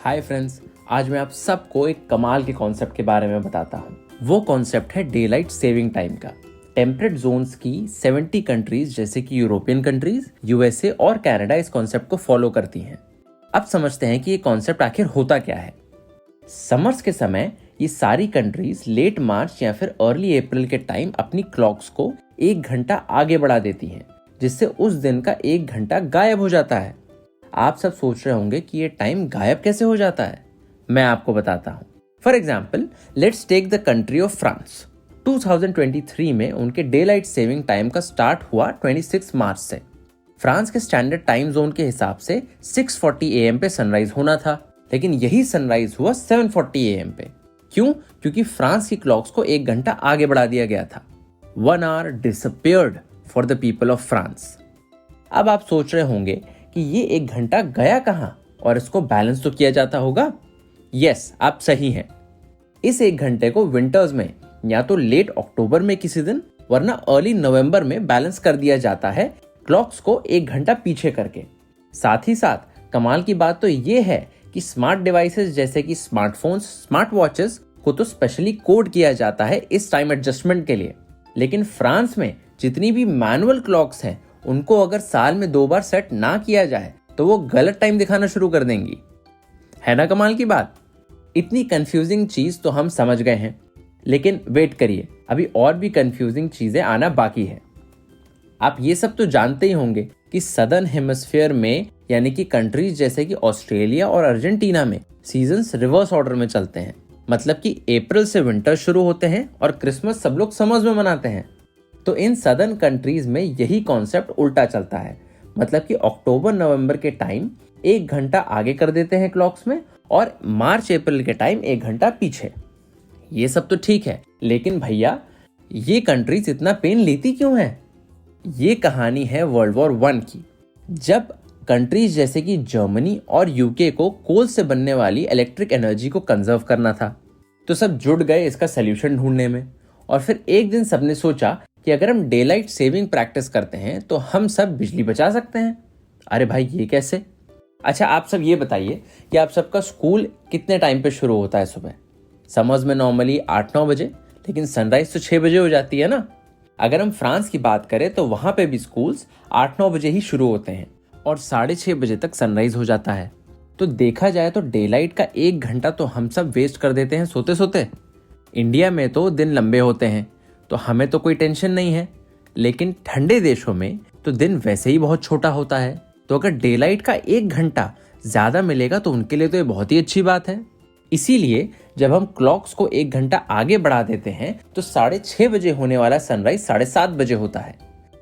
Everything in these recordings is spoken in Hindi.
हाय फ्रेंड्स, आज मैं आप सबको एक कमाल के कॉन्सेप्ट के बारे में बताता हूँ। वो कॉन्सेप्ट है डे लाइट सेविंग टाइम का। टेम्परेट जोन्स की 70 कंट्रीज जैसे कि यूरोपियन कंट्रीज, यूएसए और कनाडा इस कॉन्सेप्ट को फॉलो करती हैं। अब समझते हैं कि ये कॉन्सेप्ट आखिर होता क्या है। समर्स के समय ये सारी कंट्रीज लेट मार्च या फिर अर्ली अप्रैल के टाइम अपनी क्लॉक्स को 1 घंटा आगे बढ़ा देती हैं, जिससे उस दिन का 1 घंटा गायब हो जाता है। आप सब सोच रहे होंगे कि ये टाइम गायब कैसे हो जाता है। मैं आपको बताता हूँ। For example, let's take the country of France. 2023 में उनके डे लाइट सेविंग टाइम का स्टार्ट हुआ 26 मार्च से। फ्रांस के स्टैंडर्ड टाइम जोन के हिसाब से 6:40 AM पे सनराइज होना था, लेकिन यही सनराइज हुआ 7:40 AM पे। क्यों? क्योंकि फ्रांस की क्लॉक्स को 1 घंटा आगे बढ़ा दिया गया था। 1 hour disappeared for the people of France। अब आप सोच रहे होंगे कि ये 1 घंटा गया कहां और इसको बैलेंस तो किया जाता होगा। यस, आप सही हैं। इस 1 घंटे को विंटर्स में या तो लेट अक्टूबर में किसी दिन, वरना अर्ली नवंबर में बैलेंस कर दिया जाता है, क्लॉक्स को 1 घंटा पीछे करके। साथ ही साथ कमाल की बात तो ये है कि स्मार्ट डिवाइसेस जैसे कि स्मार्टफोन्स, स्मार्ट वॉचेस को तो स्पेशली कोड किया जाता है इस टाइम एडजस्टमेंट के लिए। लेकिन फ्रांस में जितनी भी मैनुअल क्लॉक्स हैं, उनको अगर साल में 2 बार सेट ना किया जाए तो वो गलत टाइम दिखाना शुरू कर देंगी। है ना कमाल की बात। इतनी कंफ्यूजिंग चीज तो हम समझ गए हैं, लेकिन वेट करिए, अभी और भी कंफ्यूजिंग चीजें आना बाकी है। आप ये सब तो जानते ही होंगे कि सदर्न हेमिस्फीयर में यानी कि कंट्रीज जैसे कि ऑस्ट्रेलिया और अर्जेंटीना में सीजन्स रिवर्स ऑर्डर में चलते हैं। मतलब कि अप्रैल से विंटर शुरू होते हैं और क्रिसमस सब लोग समर्स में मनाते हैं। तो इन सदर्न कंट्रीज में यही कॉन्सेप्ट उल्टा चलता है। मतलब कि अक्टूबर नवंबर के टाइम 1 घंटा आगे कर देते हैं क्लॉक्स में और मार्च अप्रैल के टाइम 1 घंटा पीछे। ये सब तो ठीक है, लेकिन भैया ये कंट्रीज इतना पेन लेती क्यों है? ये कहानी है वर्ल्ड वॉर 1 की। जब कंट्रीज जैसे कि जर्मनी और यूके को कोल से बनने वाली इलेक्ट्रिक एनर्जी को कंजर्व करना था, तो सब जुट गए इसका सोल्यूशन ढूंढने में। और फिर एक दिन सबने सोचा कि अगर हम डे लाइट सेविंग प्रैक्टिस करते हैं तो हम सब बिजली बचा सकते हैं। अरे भाई, ये कैसे? अच्छा, आप सब ये बताइए कि आप सबका स्कूल कितने टाइम पे शुरू होता है सुबह? समर्स में नॉर्मली 8-9 बजे, लेकिन सनराइज तो 6 बजे हो जाती है ना। अगर हम फ्रांस की बात करें तो वहां पे भी स्कूल्स 8-9 बजे ही शुरू होते हैं और 6:30 बजे तक सनराइज हो जाता है। तो देखा जाए तो डे लाइट का 1 घंटा तो हम सब वेस्ट कर देते हैं सोते सोते। इंडिया में तो दिन लंबे होते हैं तो हमें तो कोई टेंशन नहीं है, लेकिन ठंडे देशों में तो दिन वैसे ही बहुत छोटा होता है। तो अगर डे लाइट का 1 घंटा ज्यादा मिलेगा तो उनके लिए तो ये बहुत ही अच्छी बात है। इसीलिए जब हम क्लॉक्स को 1 घंटा आगे बढ़ा देते हैं तो 6:30 बजे होने वाला सनराइज 7:30 बजे होता है।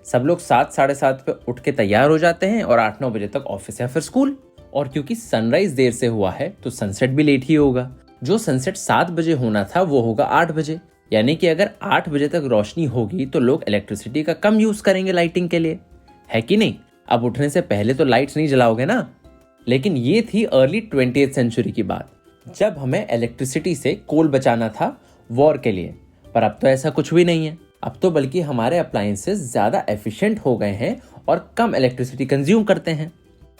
सब लोग 7-7:30 पे उठ के तैयार हो जाते हैं और 8-9 बजे तक ऑफिस या फिर स्कूल। और क्योंकि सनराइज देर से हुआ है तो सनसेट भी लेट ही होगा। जो सनसेट 7 बजे होना था वो होगा 8 बजे। यानी कि अगर 8 बजे तक रोशनी होगी तो लोग इलेक्ट्रिसिटी का कम यूज करेंगे लाइटिंग के लिए, है कि नहीं? अब उठने से पहले तो लाइट्स नहीं जलाओगे ना। लेकिन ये थी अर्ली 20th सेंचुरी की बात, जब हमें इलेक्ट्रिसिटी से कोल बचाना था वॉर के लिए। पर अब तो ऐसा कुछ भी नहीं है। अब तो बल्कि हमारे अप्लायंसेस ज्यादा एफिशिएंट हो गए हैं और कम इलेक्ट्रिसिटी कंज्यूम करते हैं।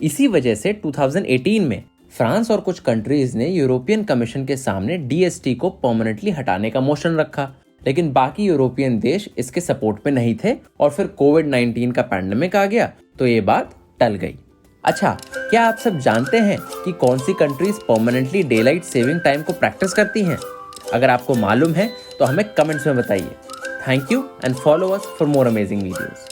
इसी वजह से 2018 में फ्रांस और कुछ कंट्रीज ने यूरोपियन कमीशन के सामने डीएसटी को परमानेंटली हटाने का मोशन रखा, लेकिन बाकी यूरोपियन देश इसके सपोर्ट पे नहीं थे और फिर कोविड-19 का पैंडेमिक आ गया तो ये बात टल गई। अच्छा, क्या आप सब जानते हैं कि कौन सी countries permanently daylight saving time को प्रैक्टिस करती हैं? अगर आपको मालूम है तो हमें कमेंट्स में बताइए। Thank you and follow us for more amazing videos.